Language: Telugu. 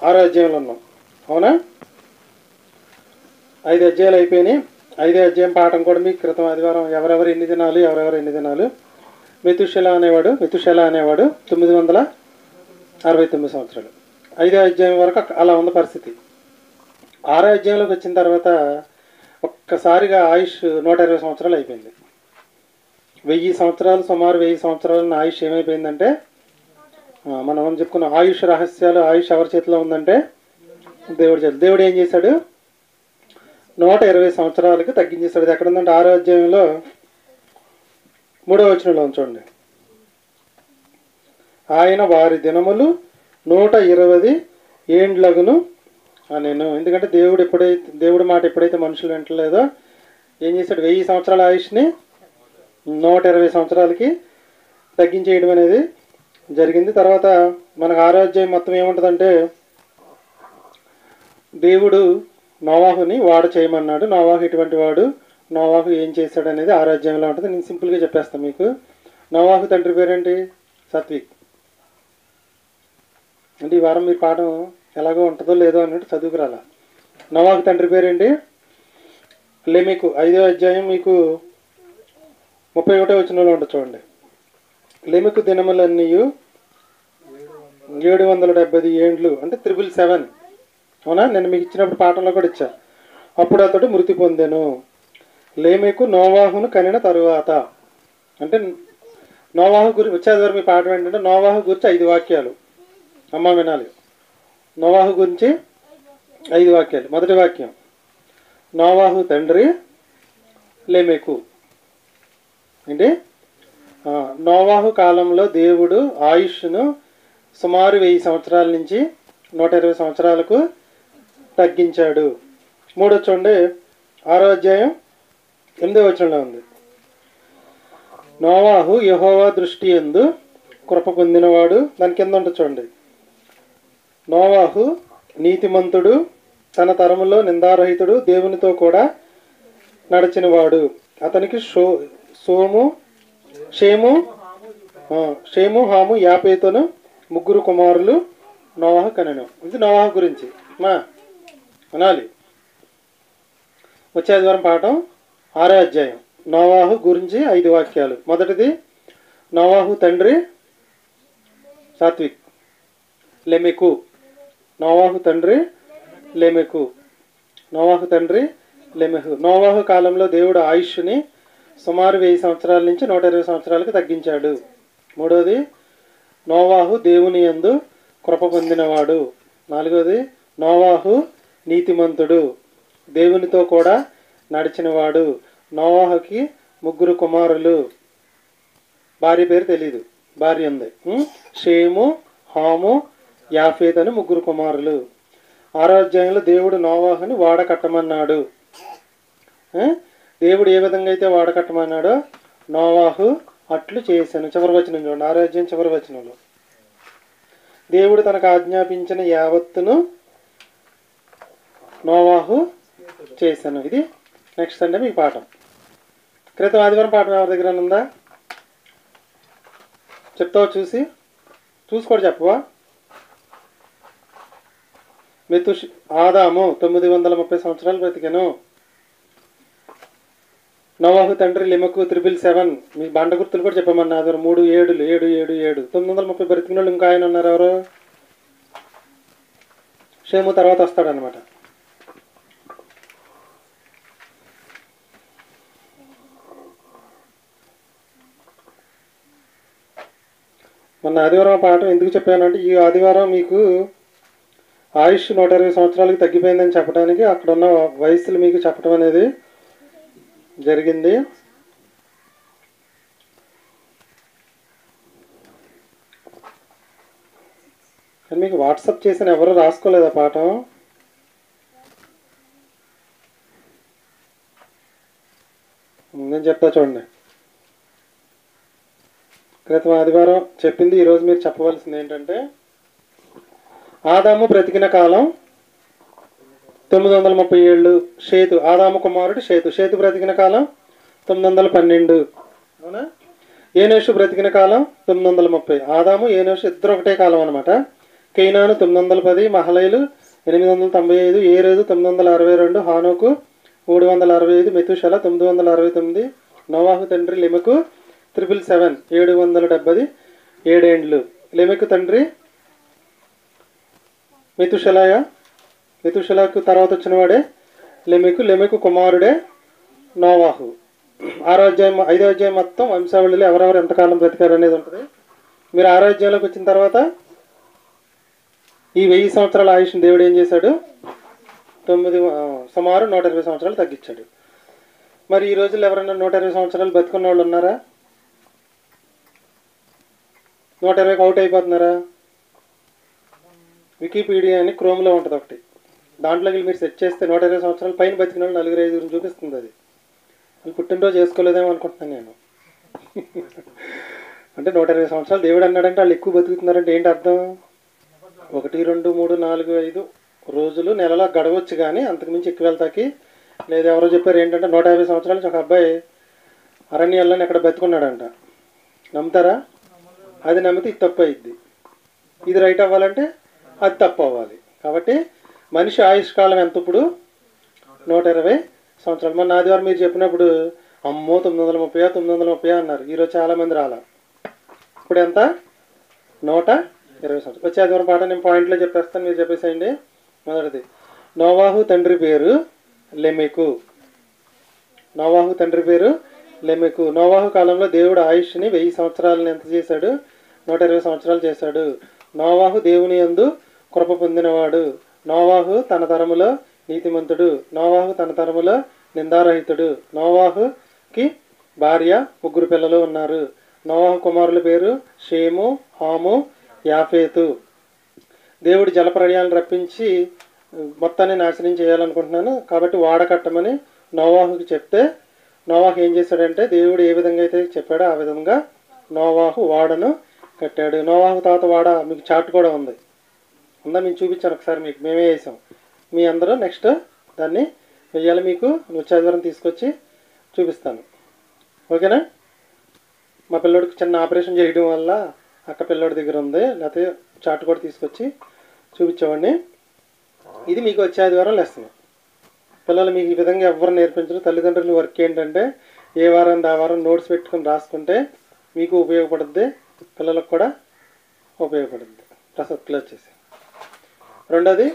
ఆరో అధ్యాయంలో ఉన్నాం. అవునా? 5 అధ్యాయాలు అయిపోయినాయి. 5వ అధ్యాయం పాఠం కూడా మీకు క్రితం ఆదివారం ఎవరెవరు ఎన్ని దినాలు మెతుషెల అనేవాడు 969 సంవత్సరాలు. 5వ అధ్యాయం వరకు అలా ఉన్న పరిస్థితి. 6వ అధ్యాయంలోకి వచ్చిన తర్వాత ఒక్కసారిగా ఆయుష్ 120 సంవత్సరాలు అయిపోయింది. 1000 సంవత్సరాలు, సుమారు 1000 సంవత్సరాల ఆయుష్ ఏమైపోయిందంటే, మనం చెప్పుకున్న ఆయుష్ రహస్యాలు, ఆయుష్ ఎవరి చేతిలో ఉందంటే దేవుడి చేతిలో. దేవుడు ఏం చేశాడు? 120 సంవత్సరాలకి తగ్గించేశాడు. ఇది ఎక్కడ ఉందంటే 6వ అధ్యాయంలో 3వ వచనంలో చూడండి. ఆయన వారి దినములు 120 ఏండ్లగును నేను. ఎందుకంటే దేవుడి మాట ఎప్పుడైతే మనుషులు వింటలేదో ఏం చేశాడు? 1000 సంవత్సరాల ఆయుష్ని 120 సంవత్సరాలకి తగ్గించేయడం అనేది జరిగింది. తర్వాత మనకు 6వ అధ్యాయం మొత్తం ఏముంటుందంటే, దేవుడు నోవాహుని వాడ చేయమన్నాడు. నోవాహు ఎటువంటి వాడు, నోవాహు ఏం చేశాడు అనేది 6వ అధ్యాయంలో ఉంటుంది. నేను సింపుల్గా చెప్పేస్తాను మీకు. నోవాహు తండ్రి పేరేంటి? సత్విక్. అంటే ఈ వారం మీ పాఠం ఎలాగో ఉంటుందో లేదో అన్నట్టు చదువుకురాలా. నోవాహు తండ్రి పేరేంటి? లెమెకు. 5వ అధ్యాయం మీకు 31వ వచనంలో ఉంటుంది చూడండి. లెమెకు దినములన్నీ 770 ఏండ్లు, అంటే 777. అవునా? నేను మీకు ఇచ్చినప్పుడు పాఠంలో కూడా ఇచ్చా. అప్పుడు అతడు మృతి పొందెను. లేమెకు నోవాహును కనిన తరువాత, అంటే నోవాహు గురించి వచ్చేది మీ పాఠం ఏంటంటే, నోవాహు గురించి 5 వాక్యాలు. అమ్మ వినాలి. నోవాహు గురించి 5 వాక్యాలు. మొదటి వాక్యం, నోవాహు తండ్రి లెమెకు. ఏంటి? నోవాహు కాలంలో దేవుడు ఆయుష్ను సుమారు 1000 సంవత్సరాల నుంచి 120 సంవత్సరాలకు తగ్గించాడు. 3వ చూడండి, 6వ అధ్యాయం 8వ వచనంలో ఉంది. నోవాహు యెహోవా దృష్టి యందు కృప పొందినవాడు. దాని కింద ఉంటుంది చూడండి. నోవాహు నీతిమంతుడు, తన తరములో నిందారహితుడు, దేవునితో కూడా నడిచినవాడు. అతనికి షేము, హాము, యాపేతును 3 కుమారులు నోవాహు కనెను. ఇది నోవాహు గురించి అనాలి. వచ్చే ఆదివారం పాఠం 6వ అధ్యాయం నోవాహు గురించి 5 వాక్యాలు. మొదటిది, నోవాహు తండ్రి సాత్విక్, లెమెకు. నోవాహు తండ్రి లెమెకు. నోవాహు కాలంలో దేవుడు ఆయుష్ని సుమారు 1000 సంవత్సరాల నుంచి 120 సంవత్సరాలకు తగ్గించాడు. 3వది, నోవాహు దేవుని యందు కృప పొందినవాడు. 4వది, నోవాహు నీతిమంతుడు, దేవునితో కూడా నడిచినవాడు. నోవాహుకి 3 కుమారులు. భార్య పేరు తెలీదు, భార్య ఉంది. షేము, హాము, యాఫేత్ అని 3 కుమారులు. 6వ అధ్యాయంలో దేవుడు నోవాహుని వాడ కట్టమన్నాడు. దేవుడు ఏ విధంగా అయితే వాడ కట్టమన్నాడో నోవాహు అట్లు చేశాను. చివరి వచనం చూడండి, 6వ అధ్యాయం చివరి వచనంలో. దేవుడు తనకు ఆజ్ఞాపించిన యావత్తును నోవాహు చేశాను. ఇది నెక్స్ట్ సండే మీకు పాఠం. క్రితం ఆదివారం పాఠం ఎవరి దగ్గర ఉందా? చెప్తావా? చూసుకోడు చెప్పవా? ఆదాము 930 సంవత్సరాలు బ్రతికాను. నోవాహు తండ్రి లెమెకు 777. మీ బండ గుర్తులు కూడా చెప్పమన్నా. 3 7 7 7 7 930 బ్రతికిన వాళ్ళు ఇంకా ఆయన ఉన్నారు. ఎవరు? షేము తర్వాత వస్తాడనమాట. మొన్న ఆదివారం పాఠం ఎందుకు చెప్పానంటే, ఈ ఆదివారం మీకు ఆయుష్ 120 సంవత్సరాలకి తగ్గిపోయిందని చెప్పడానికి అక్కడ ఉన్న వయస్సులు మీకు చెప్పడం అనేది జరిగింది. కానీ మీకు వాట్సాప్ చేసిన ఎవరు రాసుకోలేదా పాఠం? నేను చెప్తా చూడండి. క్రితం ఆదివారం చెప్పింది ఈరోజు మీరు చెప్పవలసింది ఏంటంటే, ఆదాము బ్రతికిన కాలం 930 ఏళ్ళు. ఆదాము కుమారుడు షేతు బ్రతికిన కాలం 912. అవునా? ఏనోషు బ్రతికిన కాలం 930. ఆదాము ఏనోషు ఇద్దరు ఒకటే కాలం అనమాట. కేయినాను 910, మహలైలు 895, ఏరేదు 962, హానోకు 365, మెతుషల 969, నోవాహు తండ్రి లెమెకు 777 770 ఏండ్లు. లెమెకు తండ్రి మెతుషలయ, మెతుషలకు తర్వాత వచ్చిన వాడే లెమెకు, లెమెకు కుమారుడే నోవాహు. 6వ అధ్యాయం 5వ అధ్యాయం మొత్తం వంశావళిలో ఎవరెవరు ఎంతకాలం బ్రతికారు అనేది ఉంటుంది. మీరు 6వ అధ్యాయంలోకి వచ్చిన తర్వాత ఈ 1000 సంవత్సరాల ఆయుష్ని దేవుడు ఏం చేశాడు? సుమారు 120 సంవత్సరాలు తగ్గించాడు. మరి ఈ రోజుల్లో ఎవరైనా 120 సంవత్సరాలు బతుకున్న వాళ్ళు ఉన్నారా? 120కి అవుట్ అయిపోతున్నారా? వికీపీడియా అని క్రోమ్లో ఉంటుంది ఒకటి, దాంట్లోకి మీరు సెర్చ్ చేస్తే 120 సంవత్సరాలు పైన బతికిన వాళ్ళు 4-5 చూపిస్తుంది. అది వాళ్ళు పుట్టినరోజు చేసుకోలేదేమో అనుకుంటున్నాను నేను. అంటే 120 సంవత్సరాలు దేవుడు అన్నాడంటే వాళ్ళు ఎక్కువ బతుకుతున్నారంటే ఏంటి అర్థం? 1, 2, 3, 4, 5 రోజులు నెలలో గడవచ్చు, కానీ అంతకుమించి ఎక్కువ వెళ్తాకి లేదు. ఎవరో చెప్పారు ఏంటంటే 150 సంవత్సరాల నుంచి ఒక అబ్బాయి అరణ్యాల్లో ఎక్కడ బతుకున్నాడంట. నమ్ముతారా? అది నమ్మితే ఇది తప్పు అయింది, ఇది రైట్ అవ్వాలంటే అది తప్పు అవ్వాలి. కాబట్టి మనిషి ఆయుష్కాలం ఎంత ఇప్పుడు? 120 సంవత్సరాలు. మొన్న ఆదివారం మీరు చెప్పినప్పుడు అమ్మో 930 930 అన్నారు. ఈరోజు చాలామంది రాలా. ఇప్పుడు ఎంత? 120 సంవత్సరాలు. వచ్చే ఆదివారం పాట నేను పాయింట్లో చెప్పేస్తాను, మీరు చెప్పేసేయండి. మొదటిది, నోవాహు తండ్రి పేరు లెమెకు. నోవాహు తండ్రి పేరు లెమెకు. నోవాహు కాలంలో దేవుడు ఆయుష్ని 1000 సంవత్సరాలను ఎంత చేశాడు? 120 సంవత్సరాలు చేశాడు. నోవాహు దేవుని యందు కృప పొందినవాడు. నోవాహు తన తరములో నీతిమంతుడు. నోవాహు తన తరములో నిందారహితుడు. నోవాహుకి భార్య, 3 పిల్లలు ఉన్నారు. నోవాహు కుమారుల పేరు షేము, హాము, యాఫేతు. దేవుడు జలప్రళయాలను రప్పించి మొత్తాన్ని నాశనం చేయాలనుకుంటున్నాను కాబట్టి వాడ కట్టమని నోవాహుకి చెప్తే నోవాహు ఏం చేశాడంటే దేవుడు ఏ విధంగా అయితే చెప్పాడో ఆ విధంగా నోవాహు వాడను కట్టాడు. నోవాహు తర్వాత వాడ మీకు చార్ట్ కూడా ఉంది, ఉందా? మేము చూపించాను ఒకసారి, మీకు మేమే వేసాం. మీ అందరూ నెక్స్ట్ దాన్ని వెయ్యాలి. మీకు వచ్చే ఆదివారం తీసుకొచ్చి చూపిస్తాను, ఓకేనా? మా పిల్లోడికి చిన్న ఆపరేషన్ చేయడం వల్ల అక్క పిల్లోడి దగ్గర ఉంది, లేకపోతే చార్ట్ కూడా తీసుకొచ్చి చూపించేవాడిని. ఇది మీకు వచ్చే ఆదివారం లెసన్. పిల్లలు మీకు ఈ విధంగా ఎవరు నేర్పించరు. తల్లిదండ్రుల వర్క్ ఏంటంటే ఏ వారం ఆ వారం నోట్స్ పెట్టుకొని రాసుకుంటే మీకు ఉపయోగపడుద్ది, పిల్లలకు కూడా ఉపయోగపడుద్ది. ప్రసక్తులు వచ్చేసి రెండోది